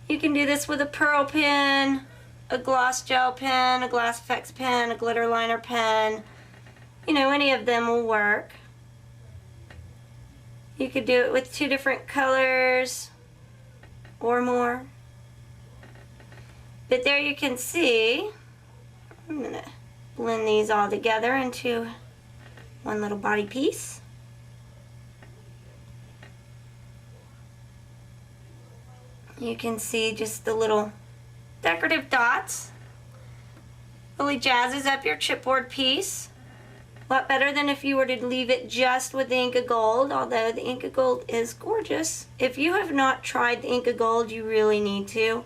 You can do this with a pearl pen, a gloss gel pen, a Glass Effects pen, a glitter liner pen. You know, any of them will work. You could do it with 2 different colors or more. But there you can see, I'm going to blend these all together into one little body piece. You can see just the little decorative dots. Really jazzes up your chipboard piece. A lot better than if you were to leave it just with the Inca Gold, although the Inca Gold is gorgeous. If you have not tried the Inca Gold, you really need to.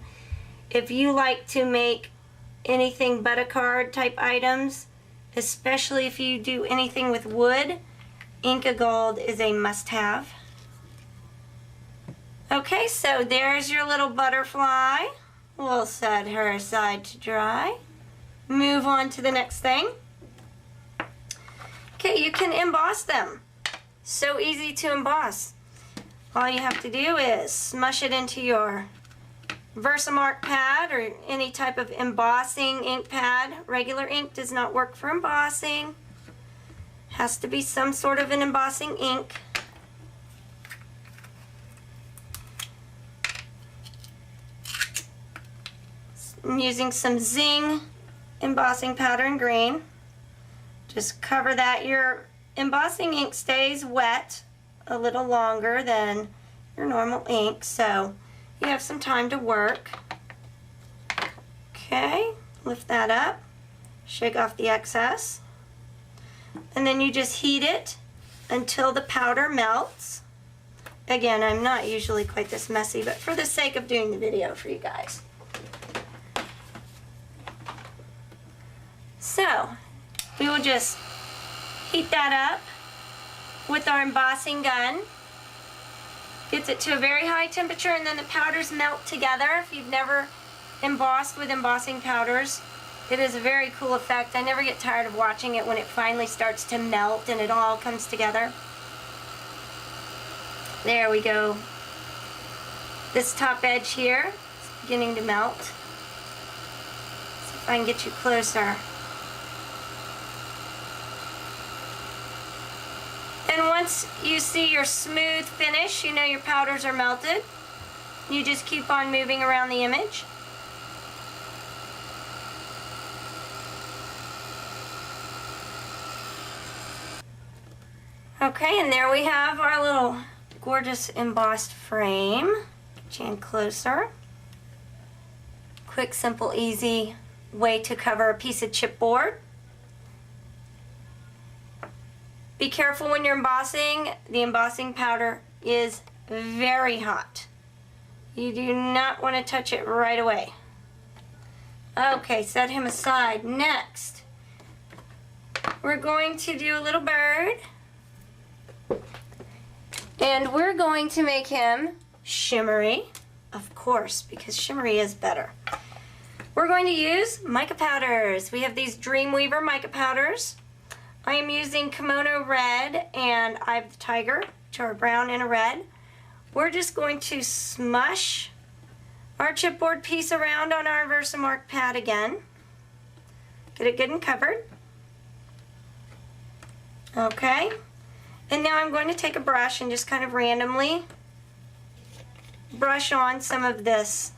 If you like to make anything but a card type items, especially if you do anything with wood, Inca Gold is a must-have. Okay, so there's your little butterfly. We'll set her aside to dry. Move on to the next thing. Okay, you can emboss them. So easy to emboss. All you have to do is smush it into your Versamark pad or any type of embossing ink pad. Regular ink does not work for embossing. Has to be some sort of an embossing ink. I'm using some Zing embossing powder in green. Just cover that. Your embossing ink stays wet a little longer than your normal ink, so you have some time to work. Okay, lift that up, shake off the excess, and then you just heat it until the powder melts. Again, I'm not usually quite this messy, but for the sake of doing the video for you guys. So, we will just heat that up with our embossing gun. Gets it to a very high temperature and then the powders melt together. If you've never embossed with embossing powders, it is a very cool effect. I never get tired of watching it when it finally starts to melt and it all comes together. There we go. This top edge here is beginning to melt. See if I can get you closer. And once you see your smooth finish, you know your powders are melted. You just keep on moving around the image. Okay, and there we have our little gorgeous embossed frame. Get you in closer. Quick, simple, easy way to cover a piece of chipboard. Be careful when you're embossing. The embossing powder is very hot. You do not want to touch it right away. Okay, set him aside. Next, we're going to do a little bird. And we're going to make him shimmery, of course, because shimmery is better. We're going to use mica powders. We have these Dreamweaver mica powders. I am using Kimono Red and I have the Tiger, which are a brown and a red. We're just going to smush our chipboard piece around on our Versamark pad again. Get it good and covered. Okay. And now I'm going to take a brush and just kind of randomly brush on some of this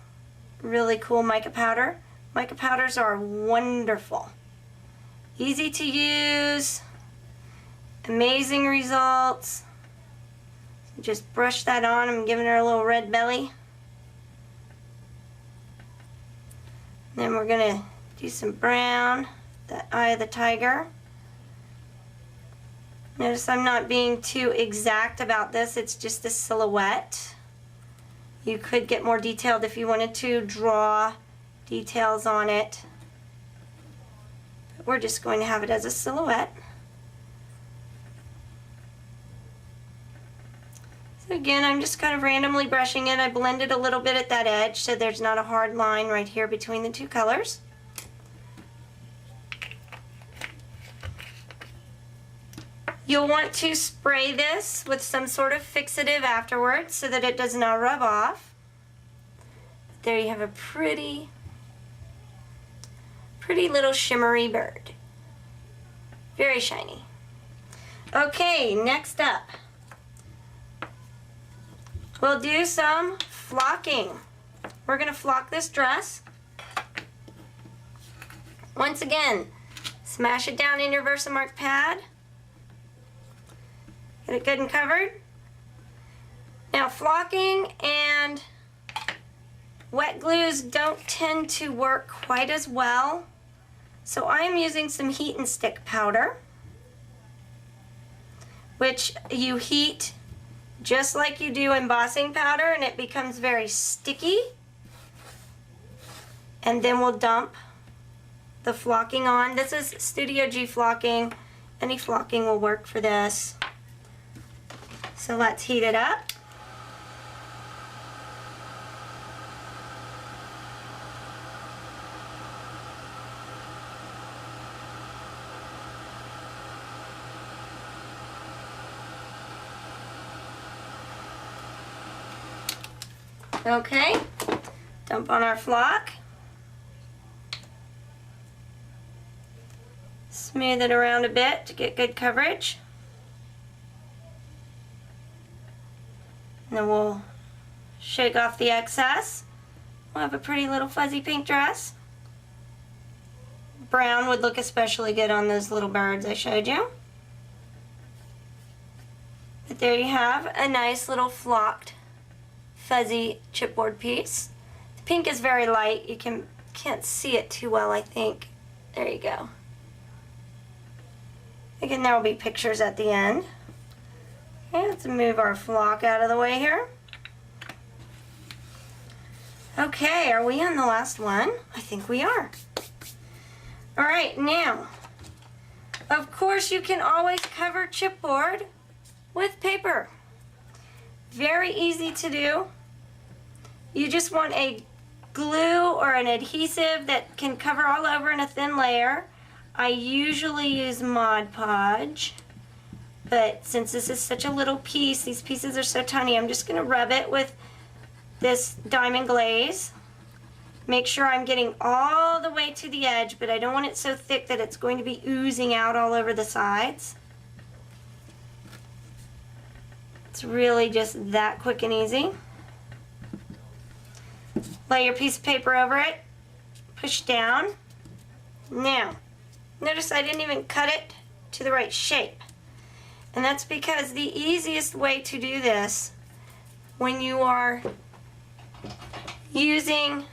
really cool mica powder. Mica powders are wonderful. Easy to use, amazing results. Just brush that on. I'm giving her a little red belly. Then we're going to do some brown, the eye of the tiger. Notice I'm not being too exact about this, it's just a silhouette. You could get more detailed if you wanted to draw details on it. We're just going to have it as a silhouette. So again, I'm just kind of randomly brushing it. I blended a little bit at that edge so there's not a hard line right here between the two colors. You'll want to spray this with some sort of fixative afterwards so that it does not rub off. There you have a pretty little shimmery bird. Very shiny. Okay, next up, we'll do some flocking. We're going to flock this dress. Once again, smash it down in your Versamark pad. Get it good and covered. Now, flocking and wet glues don't tend to work quite as well, so I am using some heat and stick powder, which you heat just like you do embossing powder, and it becomes very sticky. And then we'll dump the flocking on. This is Studio G flocking. Any flocking will work for this. So let's heat it up. Okay, dump on our flock. Smooth it around a bit to get good coverage. And then we'll shake off the excess. We'll have a pretty little fuzzy pink dress. Brown would look especially good on those little birds I showed you. But there you have a nice little flocked fuzzy chipboard piece. The pink is very light. You can't see it too well, I think. There you go. Again, there will be pictures at the end. Okay, let's move our flock out of the way here. Okay, are we on the last one? I think we are. All right, now, of course you can always cover chipboard with paper. Very easy to do. You just want a glue or an adhesive that can cover all over in a thin layer. I usually use Mod Podge, but since this is such a little piece, these pieces are so tiny, I'm just going to rub it with this diamond glaze. Make sure I'm getting all the way to the edge, but I don't want it so thick that it's going to be oozing out all over the sides. It's really just that quick and easy. Lay your piece of paper over it, push down. Now, notice I didn't even cut it to the right shape. And that's because the easiest way to do this when you are using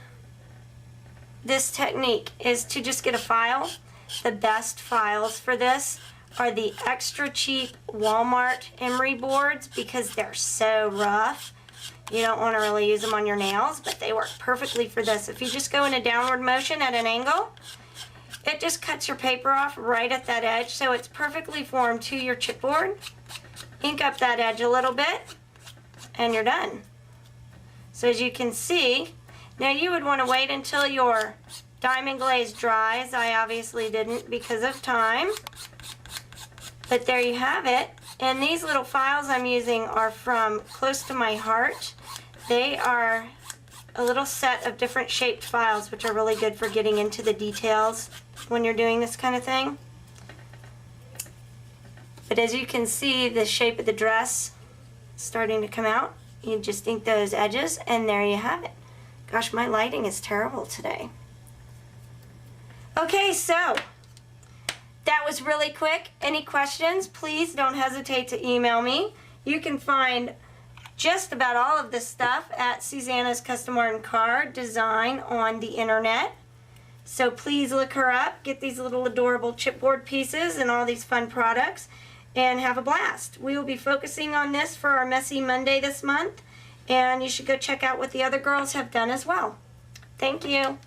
this technique is to just get a file. The best files for this are the extra cheap Walmart emery boards because they're so rough. You don't want to really use them on your nails, but they work perfectly for this. If you just go in a downward motion at an angle, it just cuts your paper off right at that edge, so it's perfectly formed to your chipboard. Ink up that edge a little bit, and you're done. So as you can see, now you would want to wait until your diamond glaze dries. I obviously didn't because of time. But there you have it. And these little files I'm using are from Close to My Heart. They are a little set of different shaped files, which are really good for getting into the details when you're doing this kind of thing. But as you can see, the shape of the dress is starting to come out. You just ink those edges, and there you have it. Gosh, my lighting is terrible today. Okay, so that was really quick. Any questions, please don't hesitate to email me. You can find just about all of this stuff at Susanna's Custom Art and Card Design on the internet. So please look her up, get these little adorable chipboard pieces and all these fun products, and have a blast. We will be focusing on this for our Messy Monday this month, and you should go check out what the other girls have done as well. Thank you.